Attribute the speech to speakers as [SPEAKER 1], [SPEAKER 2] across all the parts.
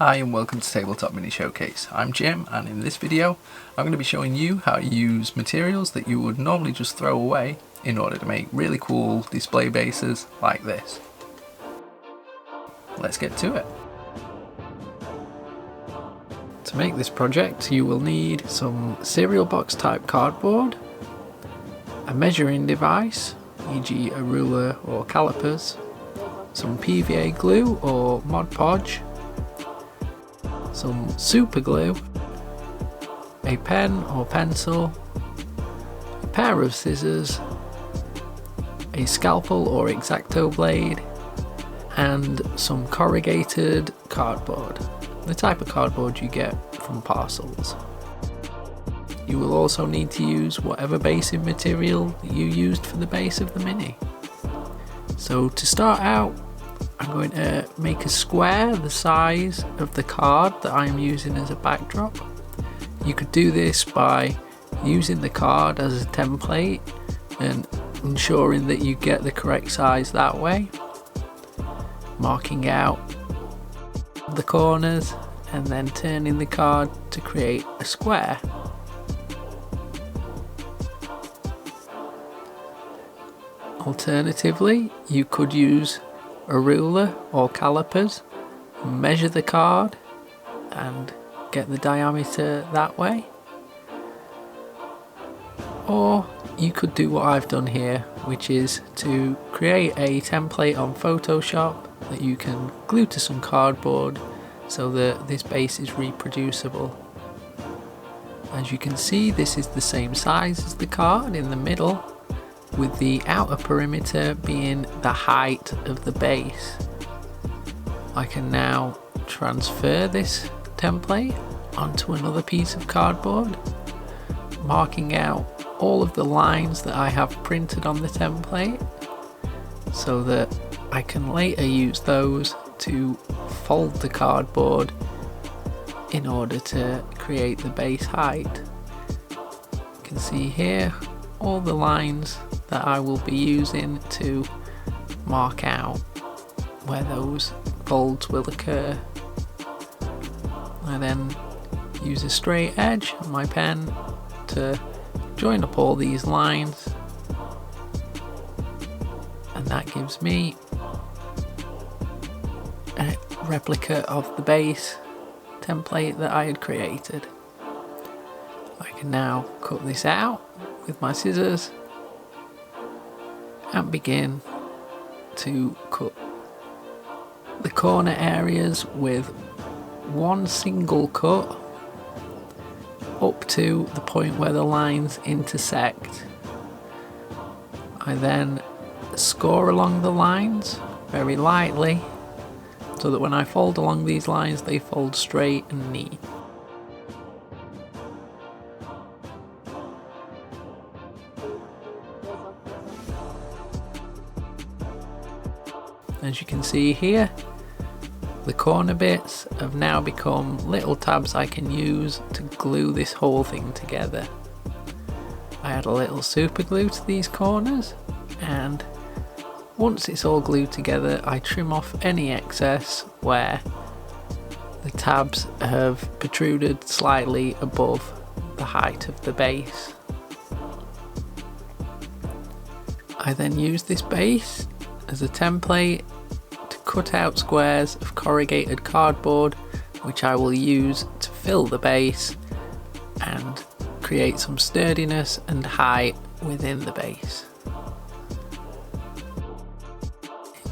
[SPEAKER 1] Hi and welcome to Tabletop Mini Showcase. I'm Jim, and in this video I'm going to be showing you how to use materials that you would normally just throw away in order to make really cool display bases like this. Let's get to it. To make this project you will need some cereal box type cardboard, a measuring device, e.g. a ruler or calipers, some PVA glue or Mod Podge, some super glue, a pen or pencil, a pair of scissors, a scalpel or X-Acto blade, and some corrugated cardboard, the type of cardboard you get from parcels. You will also need to use whatever basing material you used for the base of the Mini. So to start out, I'm going to make a square the size of the card that I'm using as a backdrop. You could do this by using the card as a template and ensuring that you get the correct size that way, marking out the corners and then turning the card to create a square. Alternatively, you could use a ruler or calipers, measure the card and get the diameter that way. Or you could do what I've done here, which is to create a template on Photoshop that you can glue to some cardboard so that this base is reproducible. As you can see, this is the same size as the card in the middle, with the outer perimeter being the height of the base. I can now transfer this template onto another piece of cardboard, marking out all of the lines that I have printed on the template so that I can later use those to fold the cardboard in order to create the base height. You can see here all the lines that I will be using to mark out where those folds will occur. I then use a straight edge on my pen to join up all these lines, and that gives me a replica of the base template that I had created. I can now cut this out with my scissors and begin to cut the corner areas with one single cut up to the point where the lines intersect. I then score along the lines very lightly so that when I fold along these lines they fold straight and neat. As you can see here, the corner bits have now become little tabs I can use to glue this whole thing together. I add a little super glue to these corners, and once it's all glued together I trim off any excess where the tabs have protruded slightly above the height of the base. I then use this base as a template to cut out squares of corrugated cardboard, which I will use to fill the base and create some sturdiness and height within the base.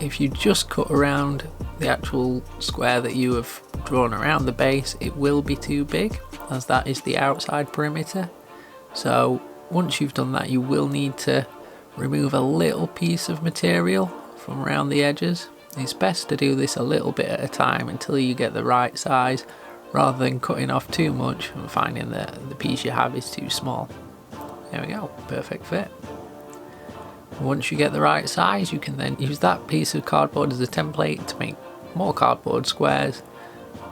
[SPEAKER 1] If you just cut around the actual square that you have drawn around the base, it will be too big, as that is the outside perimeter. So once you've done that, you will need to remove a little piece of material from around the edges. It's best to do this a little bit at a time until you get the right size, rather than cutting off too much and finding that the piece you have is too small. There we go, perfect fit. Once you get the right size, you can then use that piece of cardboard as a template to make more cardboard squares,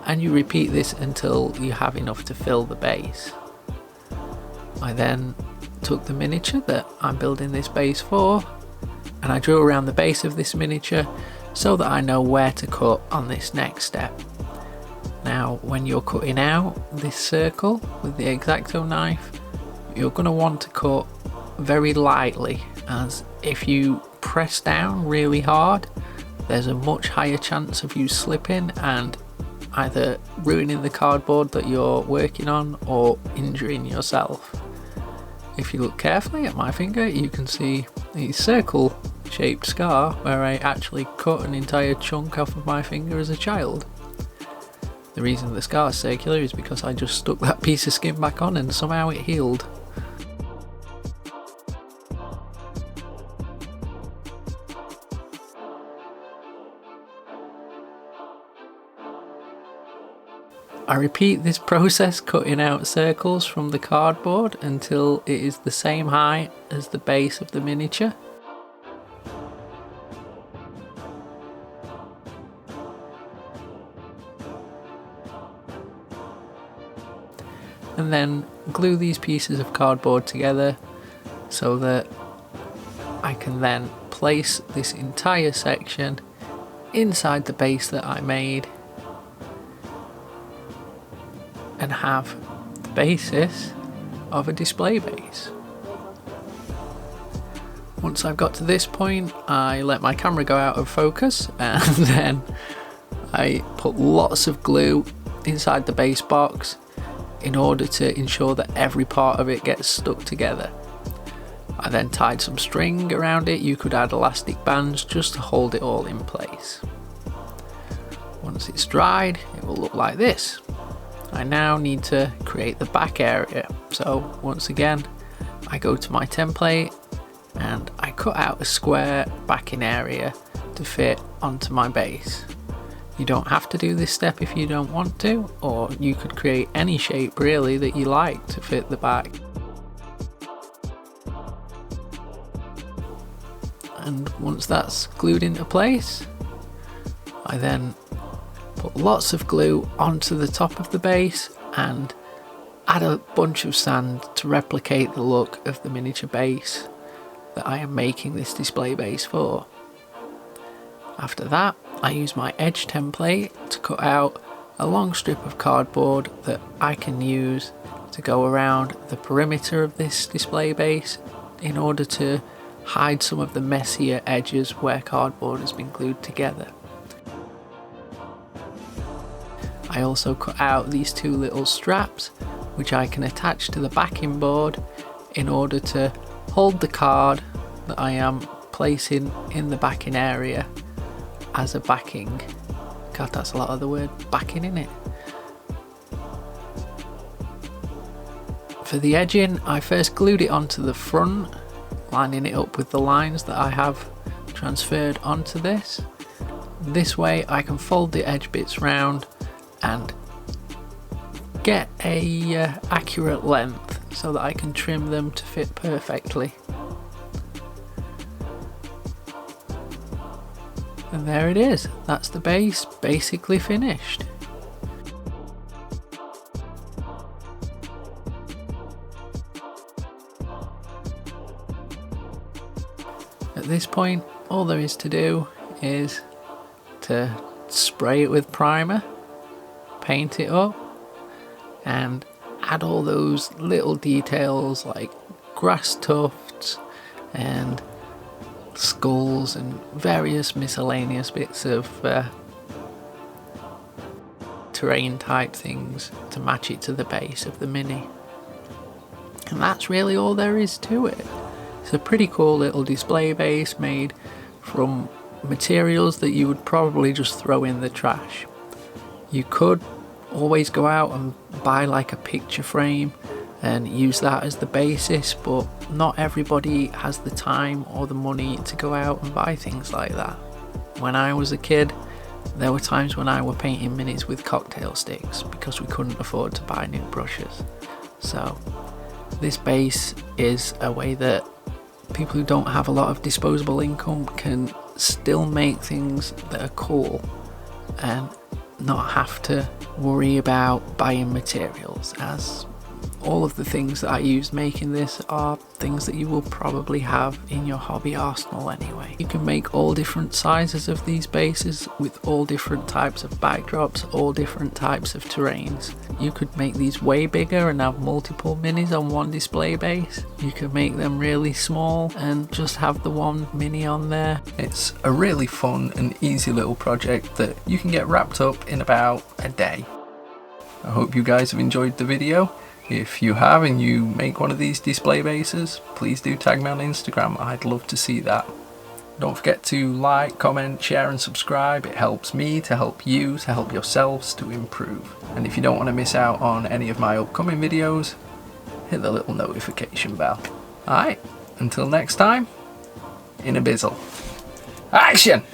[SPEAKER 1] and you repeat this until you have enough to fill the base. I then took the miniature that I'm building this base for, and I drew around the base of this miniature so that I know where to cut on this next step. Now when you're cutting out this circle with the X-Acto knife, you're going to want to cut very lightly, as if you press down really hard, there's a much higher chance of you slipping and either ruining the cardboard that you're working on or injuring yourself. If you look carefully at my finger, you can see a circle shaped scar where I actually cut an entire chunk off of my finger as a child. The reason the scar is circular is because I just stuck that piece of skin back on and somehow it healed. I repeat this process, cutting out circles from the cardboard until it is the same height as the base of the miniature. And then glue these pieces of cardboard together so that I can then place this entire section inside the base that I made and have the basis of a display base. Once I've got to this point, I let my camera go out of focus and then I put lots of glue inside the base box in order to ensure that every part of it gets stuck together. I then tied some string around it. You could add elastic bands just to hold it all in place. Once it's dried, it will look like this. I now need to create the back area. So once again, I go to my template and I cut out a square backing area to fit onto my base. You don't have to do this step if you don't want to, or you could create any shape really that you like to fit the back. And once that's glued into place, I then put lots of glue onto the top of the base and add a bunch of sand to replicate the look of the miniature base that I am making this display base for. After that, I use my edge template to cut out a long strip of cardboard that I can use to go around the perimeter of this display base in order to hide some of the messier edges where cardboard has been glued together. I also cut out these two little straps which I can attach to the backing board in order to hold the card that I am placing in the backing area as a backing. God, that's a lot of the word backing in it. For the edging, I first glued it onto the front, lining it up with the lines that I have transferred onto this. This way I can fold the edge bits round and get a accurate length so that I can trim them to fit perfectly. And there it is, that's the base basically finished. At this point, all there is to do is to spray it with primer, paint it up, and add all those little details like grass tufts and skulls and various miscellaneous bits of terrain type things to match it to the base of the Mini. And that's really all there is to it. It's a pretty cool little display base made from materials that you would probably just throw in the trash. You could always go out and buy like a picture frame and use that as the basis, but not everybody has the time or the money to go out and buy things like that. When I was a kid, there were times when I were painting minis with cocktail sticks because we couldn't afford to buy new brushes. So this base is a way that people who don't have a lot of disposable income can still make things that are cool and not have to worry about buying materials, as all of the things that I used making this are things that you will probably have in your hobby arsenal anyway. You can make all different sizes of these bases with all different types of backdrops, all different types of terrains. You could make these way bigger and have multiple minis on one display base. You could make them really small and just have the one mini on there. It's a really fun and easy little project that you can get wrapped up in about a day. I hope you guys have enjoyed the video. If you have and you make one of these display bases, please do tag me on Instagram. I'd love to see that. Don't forget to like, comment, share and subscribe. It helps me to help you, to help yourselves to improve. And if you don't want to miss out on any of my upcoming videos, hit the little notification bell. Alright, until next time, in a bizzle. Action!